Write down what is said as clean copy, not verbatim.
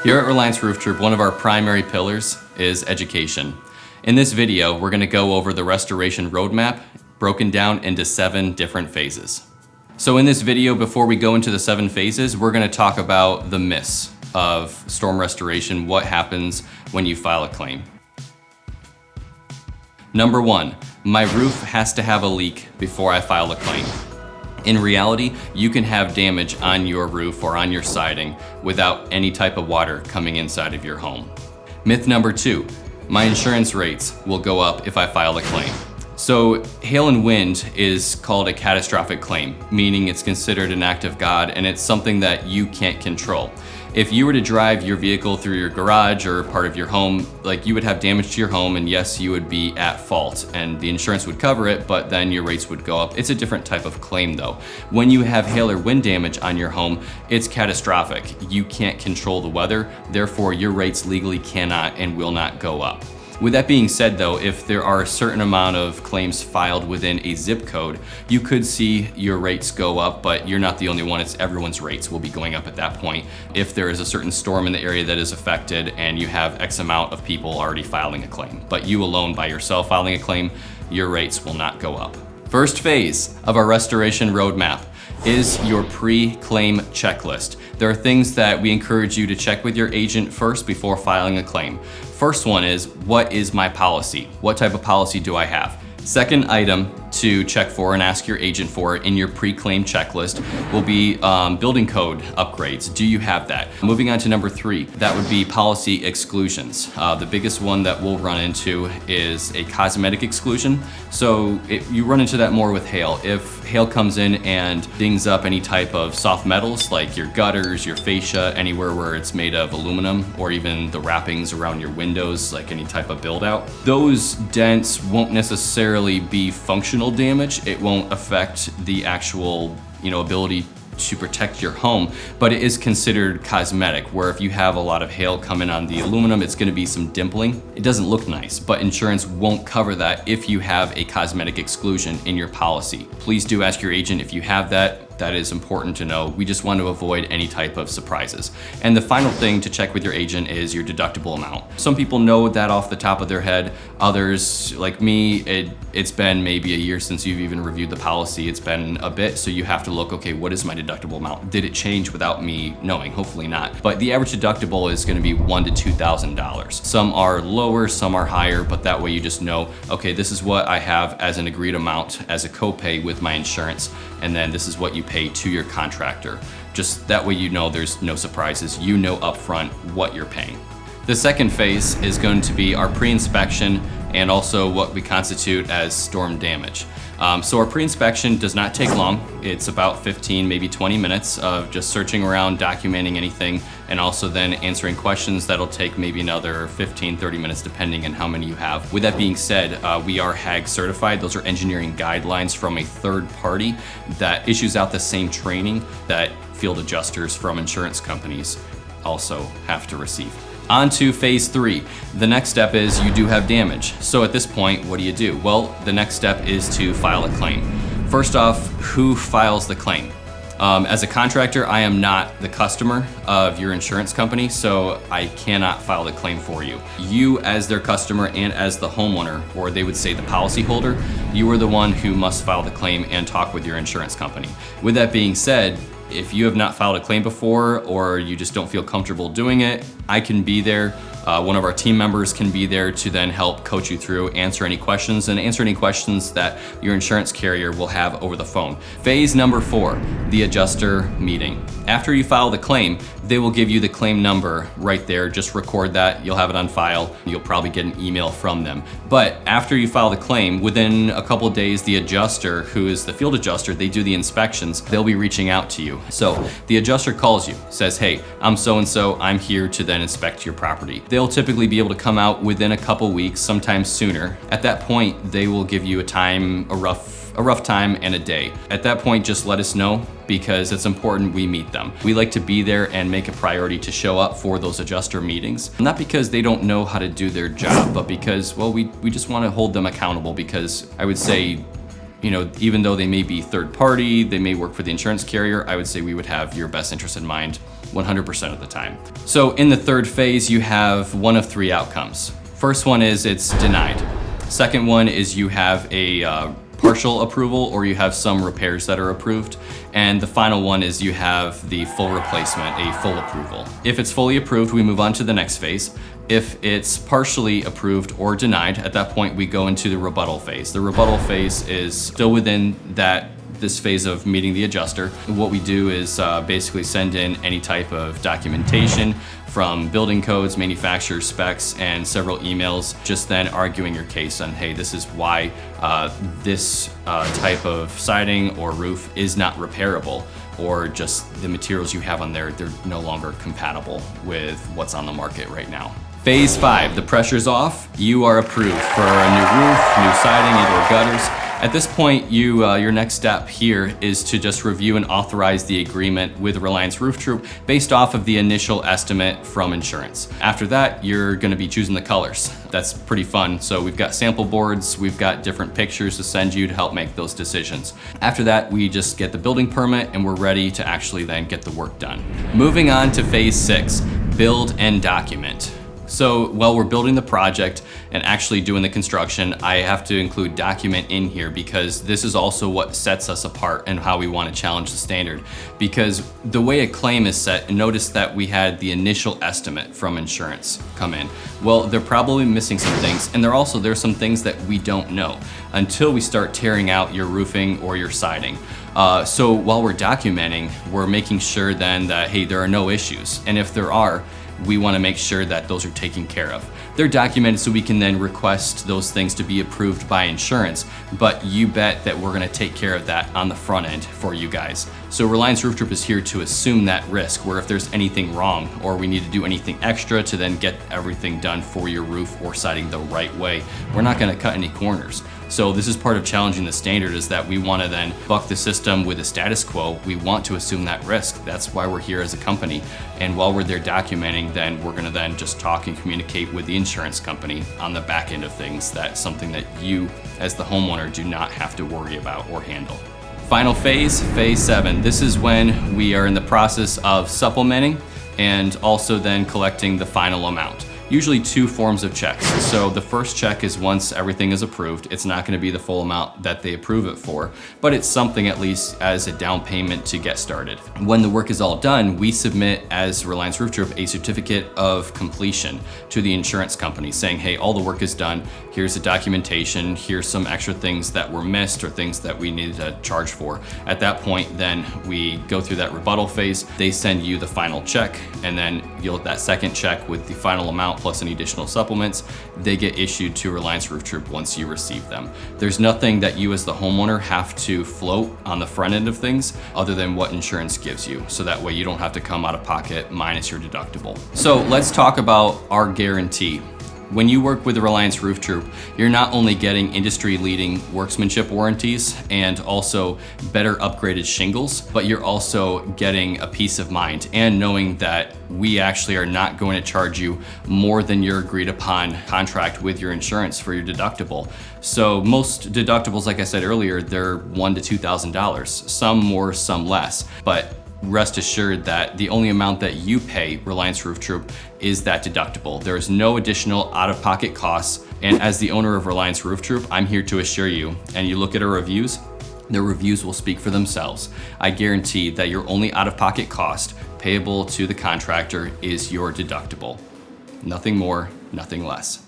Here at Reliance Roof Troop, one of our primary pillars is education. In this video, we're going to go over the restoration roadmap broken down into 7 different phases. So in this video, before we go into the 7 phases, we're going to talk about the myths of storm restoration, what happens when you file a claim. Number 1, my roof has to have a leak before I file a claim. In reality, you can have damage on your roof or on your siding without any type of water coming inside of your home. Myth number 2, my insurance rates will go up if I file a claim. So hail and wind is called a catastrophic claim, meaning it's considered an act of God and it's something that you can't control. If you were to drive your vehicle through your garage or part of your home, you would have damage to your home, and yes, you would be at fault and the insurance would cover it, but then your rates would go up. It's a different type of claim though. When you have hail or wind damage on your home, it's catastrophic. You can't control the weather, therefore your rates legally cannot and will not go up. With that being said though, if there are a certain amount of claims filed within a zip code, you could see your rates go up, but you're not the only one. It's everyone's rates will be going up at that point. If there is a certain storm in the area that is affected and you have X amount of people already filing a claim, but you alone by yourself filing a claim, your rates will not go up. First phase of our restoration roadmap is your pre-claim checklist. There are things that we encourage you to check with your agent first before filing a claim. First one is, what is my policy? What type of policy do I have? Second item to check for and ask your agent for in your pre-claim checklist will be building code upgrades. Do you have that? Moving on to number 3, that would be policy exclusions. The biggest one that we'll run into is a cosmetic exclusion. So you run into that more with hail. If hail comes in and dings up any type of soft metals like your gutters, your fascia, anywhere where it's made of aluminum, or even the wrappings around your windows, like any type of build out, those dents won't necessarily be functional damage. It won't affect the actual, ability to protect your home, but it is considered cosmetic, where if you have a lot of hail coming on the aluminum, it's gonna be some dimpling. It doesn't look nice, but insurance won't cover that if you have a cosmetic exclusion in your policy. Please do ask your agent if you have that. That is important to know. We just want to avoid any type of surprises. And the final thing to check with your agent is your deductible amount. Some people know that off the top of their head. Others, like me, it's been maybe a year since you've even reviewed the policy. It's been a bit, so you have to look, okay, what is my deductible amount? Did it change without me knowing? Hopefully not. But the average deductible is gonna be $1,000 to $2,000. Some are lower, some are higher, but that way you just know, okay, this is what I have as an agreed amount as a copay with my insurance, and then this is what you pay to your contractor. Just that way you know there's no surprises. You know upfront what you're paying. The second phase is going to be our pre-inspection and also what we constitute as storm damage. So our pre-inspection does not take long. It's about 15, maybe 20 minutes of just searching around, documenting anything, and also then answering questions that'll take maybe another 15, 30 minutes depending on how many you have. With that being said, we are HAG certified. Those are engineering guidelines from a third party that issues out the same training that field adjusters from insurance companies also have to receive. On to phase 3. The next step is you do have damage. So at this point, what do? Well, the next step is to file a claim. First off, who files the claim? As a contractor, I am not the customer of your insurance company, so I cannot file the claim for you. You as their customer and as the homeowner, or they would say the policyholder, you are the one who must file the claim and talk with your insurance company. With that being said, if you have not filed a claim before or you just don't feel comfortable doing it, I can be there. One of our team members can be there to then help coach you through, answer any questions that your insurance carrier will have over the phone. Phase number 4, the adjuster meeting. After you file the claim, they will give you the claim number right there. Just record that, you'll have it on file. You'll probably get an email from them. But after you file the claim, within a couple of days, the adjuster, who is the field adjuster, they do the inspections, they'll be reaching out to you. So the adjuster calls you, says, hey, I'm so-and-so, I'm here to then inspect your property. They'll typically be able to come out within a couple weeks, sometimes sooner. At that point, they will give you a time, a rough time and a day. At that point, just let us know because it's important we meet them. We like to be there and make a priority to show up for those adjuster meetings. Not because they don't know how to do their job, but because, well, we just want to hold them accountable because I would say even though they may be third party, they may work for the insurance carrier, I would say we would have your best interest in mind 100% of the time. So in the third phase, you have one of three outcomes. First one is it's denied. Second one is you have a partial approval, or you have some repairs that are approved. And the final one is you have the full replacement, a full approval. If it's fully approved, we move on to the next phase. If it's partially approved or denied, at that point we go into the rebuttal phase. The rebuttal phase is still within this phase of meeting the adjuster. What we do is basically send in any type of documentation from building codes, manufacturer specs, and several emails, just then arguing your case on, hey, this is why this type of siding or roof is not repairable, or just the materials you have on there, they're no longer compatible with what's on the market right now. Phase 5, the pressure's off. You are approved for a new roof, new siding, and/or gutters. At this point, your next step here is to just review and authorize the agreement with Reliance Roof Troop based off of the initial estimate from insurance. After that, you're gonna be choosing the colors. That's pretty fun. So we've got sample boards, we've got different pictures to send you to help make those decisions. After that, we just get the building permit and we're ready to actually then get the work done. Moving on to phase 6, build and document. So while we're building the project and actually doing the construction, I have to include document in here because this is also what sets us apart and how we want to challenge the standard. Because the way a claim is set, and notice that we had the initial estimate from insurance come in. Well, they're probably missing some things, and there's some things that we don't know until we start tearing out your roofing or your siding. So while we're documenting, we're making sure then that, hey, there are no issues. And if there are, we want to make sure that those are taken care of. They're documented so we can then request those things to be approved by insurance, but you bet that we're going to take care of that on the front end for you guys. So Reliance Roof Troop is here to assume that risk, where if there's anything wrong or we need to do anything extra to then get everything done for your roof or siding the right way, we're not going to cut any corners. So this is part of challenging the standard, is that we want to then buck the system with the status quo. We want to assume that risk. That's why we're here as a company. And while we're there documenting, then we're going to then just talk and communicate with the insurance company on the back end of things. That's something that you as the homeowner do not have to worry about or handle. Final phase, phase 7. This is when we are in the process of supplementing and also then collecting the final amount. Usually 2 forms of checks. So the first check is once everything is approved. It's not going to be the full amount that they approve it for, but it's something at least as a down payment to get started. When the work is all done, we submit as Reliance Roof Troop a certificate of completion to the insurance company saying, hey, all the work is done. Here's the documentation. Here's some extra things that were missed or things that we needed to charge for. At that point, then we go through that rebuttal phase. They send you the final check, and then that second check with the final amount plus any additional supplements, they get issued to Reliance Roof Troop once you receive them. There's nothing that you as the homeowner have to float on the front end of things other than what insurance gives you. So that way you don't have to come out of pocket minus your deductible. So let's talk about our guarantee. When you work with the Reliance Roof Troop, you're not only getting industry-leading workmanship warranties and also better upgraded shingles, but you're also getting a peace of mind and knowing that we actually are not going to charge you more than your agreed upon contract with your insurance for your deductible. So most deductibles, like I said earlier, they're $1,000 to $2,000, some more, some less, but rest assured that the only amount that you pay Reliance Roof Troop is that deductible. There is no additional out-of-pocket costs. And as the owner of Reliance Roof Troop, I'm here to assure you, and you look at our reviews, the reviews will speak for themselves. I guarantee that your only out-of-pocket cost payable to the contractor is your deductible. Nothing more, nothing less.